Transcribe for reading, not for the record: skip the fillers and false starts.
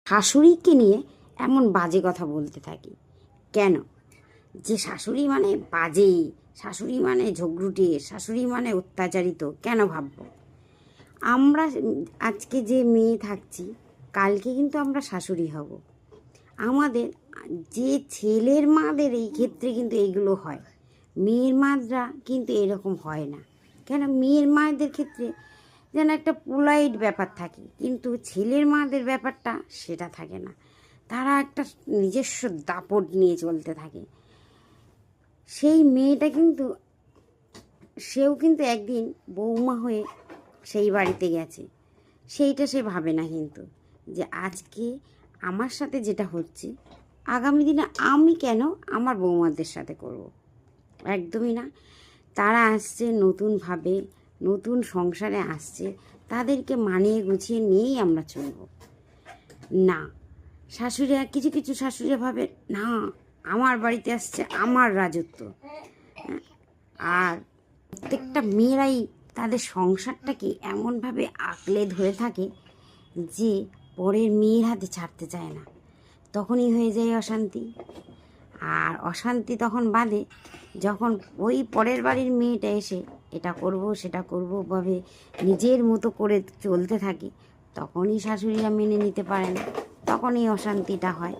শাশুড়িকে নিয়ে এমন বাজে কথা বলতে থাকি কেন? যে শাশুড়ি মানে বাজে, শাশুড়ি মানে ঝগড়ুটে, শাশুড়ি মানে অত্যাচারিত কেন ভাববো? আমরা আজকে যে মেয়ে থাকছি, কালকে কিন্তু আমরা শাশুড়ি হব। আমাদের যে ছেলের মাদের এই ক্ষেত্রে কিন্তু এইগুলো হয়, মেয়ের মাদরা কিন্তু এরকম হয় না। কেন? মেয়ের মায়েদের ক্ষেত্রে যেন একটা পোলাইট ব্যাপার থাকে, কিন্তু ছেলের মাদের ব্যাপারটা সেটা থাকে না। তারা একটা নিজস্ব দাপট নিয়ে চলতে থাকে। সেই মেয়েটা কিন্তু সেও কিন্তু একদিন বৌমা হয়ে সেই বাড়িতে গেছে, সেইটা সে ভাবে না কিন্তু যে আজকে আমার সাথে যেটা হচ্ছে আগামী দিনে আমি কেন আমার বৌমাদের সাথে করব। একদমই না। তারা আসছে নতুনভাবে, নতুন সংসারে আসছে, তাদেরকে মানিয়ে গুছিয়ে নিয়েই আমরা চলব। না, শাশুড়িরা কিছু কিছু শাশুড়িরা ভাবে না, আমার বাড়িতে আসছে আমার রাজত্ব। আর প্রত্যেকটা মেয়েরাই তাদের সংসারটাকে এমনভাবে আঁকড়ে ধরে থাকে যে পরের মেয়ের হাতে ছাড়তে চায় না। তখনই হয়ে যায় অশান্তি। আর অশান্তি তখন বাঁধে যখন ওই পরের বাড়ির মেয়েটা এসে এটা করব সেটা করব ভাবে নিজের মতো করে চলতে থাকে, তখনই শাশুড়িরা মেনে নিতে পারে না, তখনই অশান্তিটা হয়।